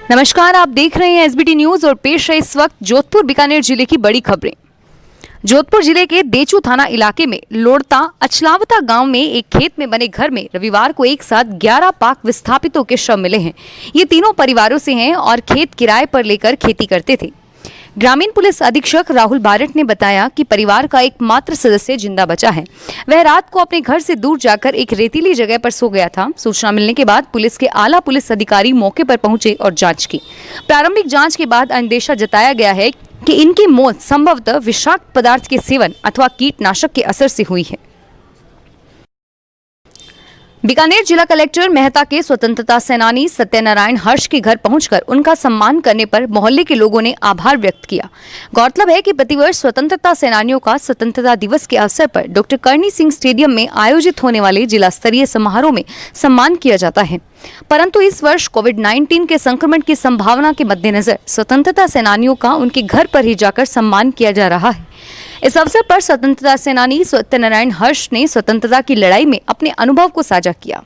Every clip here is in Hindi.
नमस्कार, आप देख रहे हैं एसबीटी न्यूज और पेश है इस वक्त जोधपुर बीकानेर जिले की बड़ी खबरें। जोधपुर जिले के देचू थाना इलाके में लोड़ता अचलावता गांव में एक खेत में बने घर में रविवार को एक साथ 11 पाक विस्थापितों के शव मिले हैं। ये तीनों परिवारों से हैं और खेत किराए पर लेकर खेती करते थे। ग्रामीण पुलिस अधीक्षक राहुल बारट ने बताया कि परिवार का एकमात्र सदस्य जिंदा बचा है। वह रात को अपने घर से दूर जाकर एक रेतीली जगह पर सो गया था। सूचना मिलने के बाद पुलिस के आला पुलिस अधिकारी मौके पर पहुंचे और जांच की। प्रारंभिक जांच के बाद अंदेशा जताया गया है कि इनकी मौत संभवतः विषाक्त पदार्थ के सेवन अथवा कीटनाशक के असर से हुई है। बीकानेर जिला कलेक्टर मेहता के स्वतंत्रता सेनानी सत्यनारायण हर्ष के घर पहुंचकर उनका सम्मान करने पर मोहल्ले के लोगों ने आभार व्यक्त किया। गौरतलब है कि प्रतिवर्ष स्वतंत्रता सेनानियों का स्वतंत्रता दिवस के अवसर पर डॉक्टर करणी सिंह स्टेडियम में आयोजित होने वाले जिला स्तरीय समारोह में सम्मान किया जाता है, परंतु इस वर्ष कोविड-19 के संक्रमण की संभावना के मद्देनजर स्वतंत्रता सेनानियों का उनके घर पर ही जाकर सम्मान किया जा रहा है। इस अवसर पर स्वतंत्रता सेनानी सत्यनारायण हर्ष ने स्वतंत्रता की लड़ाई में अपने अनुभव को साझा किया।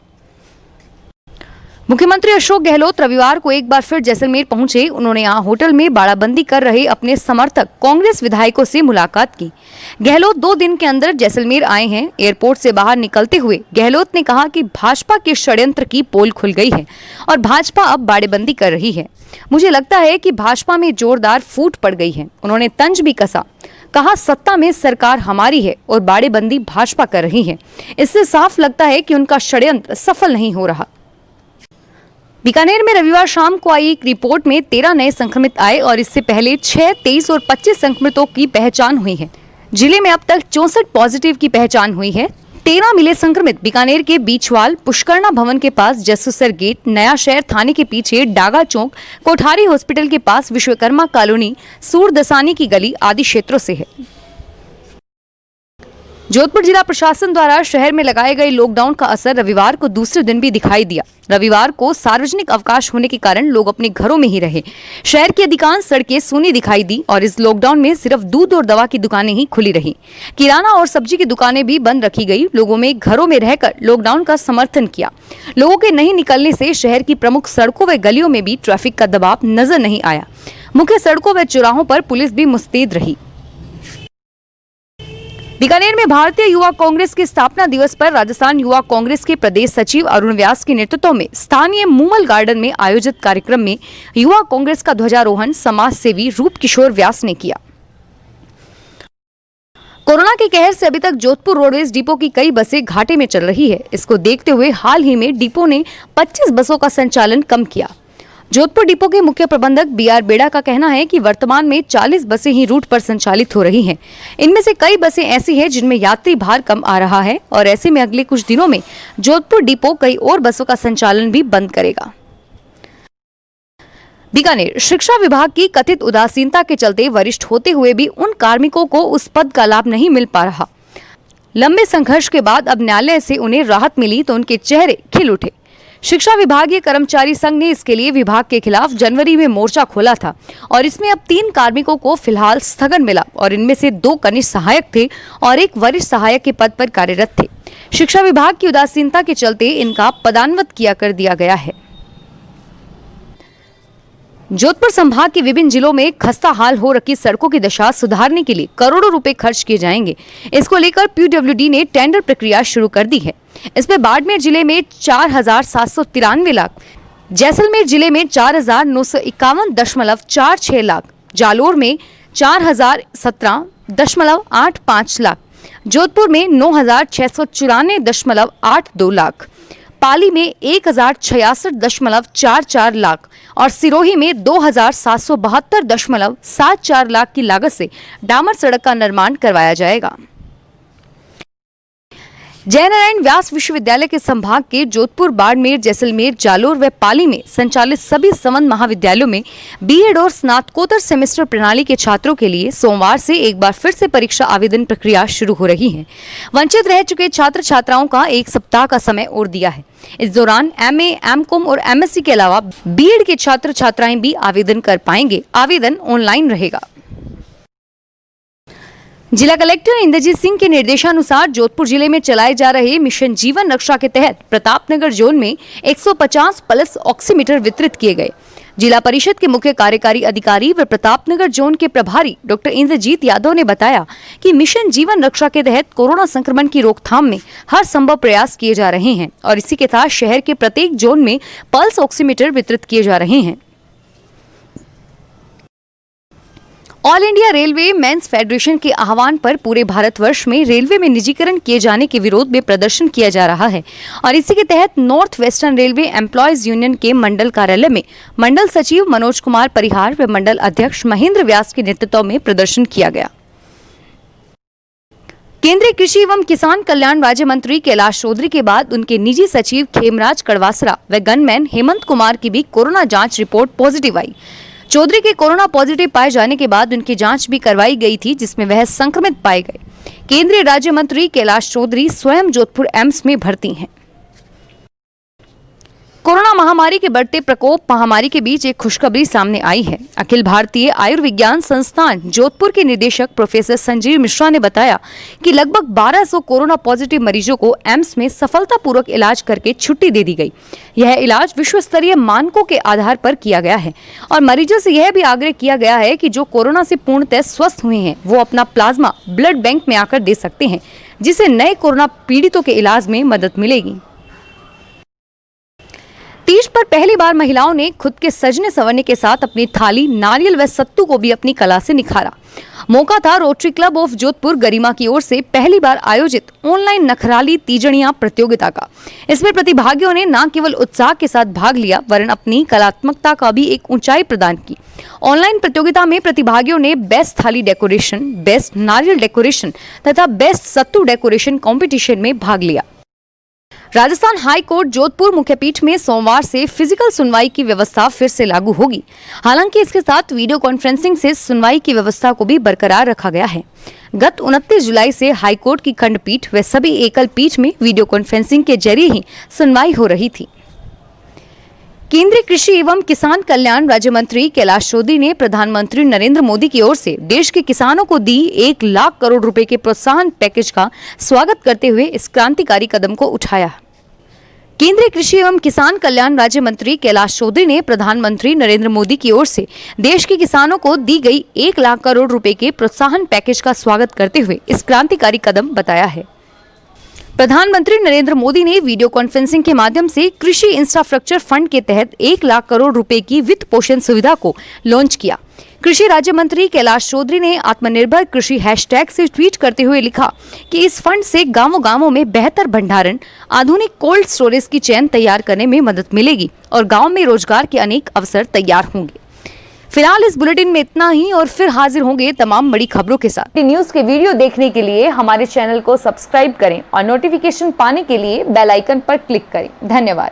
मुख्यमंत्री अशोक गहलोत रविवार को एक बार फिर जैसलमेर पहुंचे। उन्होंने यहां होटल में बाड़ाबंदी कर रहे अपने समर्थक कांग्रेस विधायकों से मुलाकात की। गहलोत 2 दिन के अंदर जैसलमेर आए हैं। एयरपोर्ट से बाहर निकलते हुए गहलोत ने कहा कि भाजपा के षड्यंत्र की पोल खुल गई है और भाजपा अब बाड़ेबंदी कर रही है। मुझे लगता है कि भाजपा में जोरदार फूट पड़ गई है। उन्होंने तंज भी कसा, कहा सत्ता में सरकार हमारी है और बाड़ेबंदी भाजपा कर रही है। इससे साफ लगता है कि उनका षड्यंत्र सफल नहीं हो रहा। बीकानेर में रविवार शाम को आई एक रिपोर्ट में 13 नए संक्रमित आए और इससे पहले 6, 23 और 25 संक्रमितों की पहचान हुई है। जिले में अब तक 64 पॉजिटिव की पहचान हुई है। 13 मिले संक्रमित बीकानेर के बीचवाल, पुष्करना भवन के पास जसुसर गेट, नया शहर थाने के पीछे डागा चौक, कोठारी हॉस्पिटल के पास विश्वकर्मा कॉलोनी, सूरदसानी की गली आदि क्षेत्रों से है। जोधपुर जिला प्रशासन द्वारा शहर में लगाए गए लॉकडाउन का असर रविवार को दूसरे दिन भी दिखाई दिया। रविवार को सार्वजनिक अवकाश होने के कारण लोग अपने घरों में ही रहे। शहर की अधिकांश सड़कें सूनी दिखाई दी और इस लॉकडाउन में सिर्फ दूध और दवा की दुकानें ही खुली रही। किराना और सब्जी की दुकानें भी बंद रखी गई। लोगों में घरों में रहकर लॉकडाउन का समर्थन किया। लोगों के नहीं निकलने से शहर की प्रमुख सड़कों व गलियों में भी ट्रैफिक का दबाव नजर नहीं आया। मुख्य सड़कों व चौराहों पर पुलिस भी मुस्तैद रही। बीकानेर में भारतीय युवा कांग्रेस के स्थापना दिवस पर राजस्थान युवा कांग्रेस के प्रदेश सचिव अरुण व्यास के नेतृत्व में स्थानीय मूमल गार्डन में आयोजित कार्यक्रम में युवा कांग्रेस का ध्वजारोहण समाज सेवी रूप किशोर व्यास ने किया। कोरोना के कहर से अभी तक जोधपुर रोडवेज डिपो की कई बसें घाटे में चल रही है। इसको देखते हुए हाल ही में डिपो ने 25 बसों का संचालन कम किया। जोधपुर डिपो के मुख्य प्रबंधक बीआर बेड़ा का कहना है कि वर्तमान में 40 बसें ही रूट पर संचालित हो रही हैं। इनमें से कई बसें ऐसी हैं जिनमें यात्री भार कम आ रहा है और ऐसे में अगले कुछ दिनों में जोधपुर डिपो कई और बसों का संचालन भी बंद करेगा। बीकानेर शिक्षा विभाग की कथित उदासीनता के चलते वरिष्ठ होते हुए भी उन कार्मिकों को उस पद का लाभ नहीं मिल पा रहा। लंबे संघर्ष के बाद अब न्यायालय से उन्हें राहत मिली तो उनके चेहरे खिल उठे। शिक्षा विभागीय कर्मचारी संघ ने इसके लिए विभाग के खिलाफ जनवरी में मोर्चा खोला था और इसमें अब 3 कार्मिकों को फिलहाल स्थगन मिला और इनमें से 2 कनिष्ठ सहायक थे और 1 वरिष्ठ सहायक के पद पर कार्यरत थे। शिक्षा विभाग की उदासीनता के चलते इनका पदान्वित किया कर दिया गया है। जोधपुर संभाग के विभिन्न जिलों में खस्ता हाल हो रखी सड़कों की दशा सुधारने के लिए करोड़ों रुपए खर्च किए जाएंगे। इसको लेकर पीडब्ल्यूडी ने टेंडर प्रक्रिया शुरू कर दी है। इसमें बाड़मेर जिले में 4,793 लाख, जैसलमेर जिले में 4,951.46 लाख, जालोर में 4,017.85 लाख, जोधपुर में 9,694.82 लाख, पाली में 1,066.44 लाख और सिरोही में 2,772.74 लाख की लागत से डामर सड़क का निर्माण करवाया जाएगा। जयनारायण व्यास विश्वविद्यालय के संभाग के जोधपुर, बाड़मेर, जैसलमेर, जालोर व पाली में संचालित सभी संबद्ध महाविद्यालयों में बीएड और स्नातकोत्तर सेमेस्टर प्रणाली के छात्रों के लिए सोमवार से एक बार फिर से परीक्षा आवेदन प्रक्रिया शुरू हो रही है। वंचित रह चुके छात्र छात्राओं का 1 सप्ताह का समय और दिया है। इस दौरान एमए, एमकॉम और एमएससी के अलावा बीएड के छात्र छात्राएं भी आवेदन कर पाएंगे। आवेदन ऑनलाइन रहेगा। जिला कलेक्टर इंद्रजीत सिंह के निर्देशानुसार जोधपुर जिले में चलाए जा रहे मिशन जीवन रक्षा के तहत प्रतापनगर जोन में 150 पल्स ऑक्सीमीटर वितरित किए गए। जिला परिषद के मुख्य कार्यकारी अधिकारी व प्रतापनगर जोन के प्रभारी डॉक्टर इंद्रजीत यादव ने बताया कि मिशन जीवन रक्षा के तहत कोरोना संक्रमण की रोकथाम में हर संभव प्रयास किए जा रहे हैं और इसी के साथ शहर के प्रत्येक जोन में पल्स ऑक्सीमीटर वितरित किए जा रहे हैं। All India Railway Men's Federation के आह्वान पर पूरे भारतवर्ष में रेलवे में निजीकरण किए जाने के विरोध में प्रदर्शन किया जा रहा है और इसी के तहत north western railway employees union के मंडल कार्यालय में मंडल सचिव मनोज कुमार परिहार व मंडल अध्यक्ष महेंद्र व्यास के नेतृत्व में प्रदर्शन किया गया। केंद्रीय कृषि एवं किसान कल्याण राज्य मंत्री कैलाश चौधरी के बाद उनके निजी सचिव खेमराज कड़वासरा व गनमैन हेमंत कुमार की भी कोरोना जांच रिपोर्ट पॉजिटिव आई। चौधरी के कोरोना पॉजिटिव पाए जाने के बाद उनकी जांच भी करवाई गई थी जिसमें वह संक्रमित पाए गए। केंद्रीय राज्य मंत्री कैलाश चौधरी स्वयं जोधपुर एम्स में भर्ती हैं। कोरोना महामारी के बढ़ते प्रकोप महामारी के बीच एक खुशखबरी सामने आई है। अखिल भारतीय आयुर्विज्ञान संस्थान जोधपुर के निदेशक प्रोफेसर संजीव मिश्रा ने बताया कि लगभग 1200 कोरोना पॉजिटिव मरीजों को एम्स में सफलतापूर्वक इलाज करके छुट्टी दे दी गई। यह इलाज विश्व स्तरीय मानकों के आधार पर किया गया है और मरीजों से यह भी आग्रह किया गया है कि जो कोरोना से पूर्णतः स्वस्थ हुए हैं वो अपना प्लाज्मा ब्लड बैंक में आकर दे सकते हैं, जिससे नए कोरोना पीड़ितों के इलाज में मदद मिलेगी। तीज पर पहली बार महिलाओं ने खुद के सजने संवरने के साथ अपनी थाली, नारियल व सत्तू को भी अपनी कला से निखारा। मौका था रोटरी क्लब ऑफ जोधपुर गरिमा की ओर से पहली बार आयोजित ऑनलाइन नखराली तीजड़ियां प्रतियोगिता का। इसमें प्रतिभागियों ने न केवल उत्साह के साथ भाग लिया वरन अपनी कलात्मकता का भी एक ऊंचाई प्रदान की। ऑनलाइन प्रतियोगिता में प्रतिभागियों ने बेस्ट थाली डेकोरेशन, बेस्ट नारियल डेकोरेशन तथा बेस्ट सत्तू डेकोरेशन कॉम्पिटिशन में भाग लिया। राजस्थान हाई कोर्ट जोधपुर मुख्यपीठ में सोमवार से फिजिकल सुनवाई की व्यवस्था फिर से लागू होगी। हालांकि इसके साथ वीडियो कॉन्फ्रेंसिंग से सुनवाई की व्यवस्था को भी बरकरार रखा गया है। गत 29 जुलाई से हाई कोर्ट की खंडपीठ व सभी एकल पीठ में वीडियो कॉन्फ्रेंसिंग के जरिए ही सुनवाई हो रही थी। केंद्रीय कृषि एवं किसान कल्याण राज्य मंत्री कैलाश चौधरी ने प्रधानमंत्री नरेंद्र मोदी की ओर से देश के किसानों को दी 1 लाख करोड़ रुपए के प्रोत्साहन पैकेज का स्वागत करते हुए इस क्रांतिकारी कदम को उठाया। केंद्रीय कृषि एवं किसान कल्याण राज्य मंत्री कैलाश चौधरी ने प्रधानमंत्री नरेंद्र मोदी की ओर से देश के किसानों को दी गई 1 लाख करोड़ रुपए के प्रोत्साहन पैकेज का स्वागत करते हुए इस क्रांतिकारी कदम बताया है। प्रधानमंत्री नरेंद्र मोदी ने वीडियो कॉन्फ्रेंसिंग के माध्यम से कृषि इंफ्रास्ट्रक्चर फंड के तहत 1 लाख करोड़ रुपए की वित्त पोषण सुविधा को लॉन्च किया। कृषि राज्य मंत्री कैलाश चौधरी ने आत्मनिर्भर कृषि हैशटैग से ट्वीट करते हुए लिखा कि इस फंड से गांवों में बेहतर भंडारण, आधुनिक कोल्ड स्टोरेज की चेन तैयार करने में मदद मिलेगी और गांव में रोजगार के अनेक अवसर तैयार होंगे। फिलहाल इस बुलेटिन में इतना ही और फिर हाजिर होंगे तमाम बड़ी खबरों के साथ। न्यूज के वीडियो देखने के लिए हमारे चैनल को सब्सक्राइब करें और नोटिफिकेशन पाने के लिए बेल आइकन पर क्लिक करें। धन्यवाद।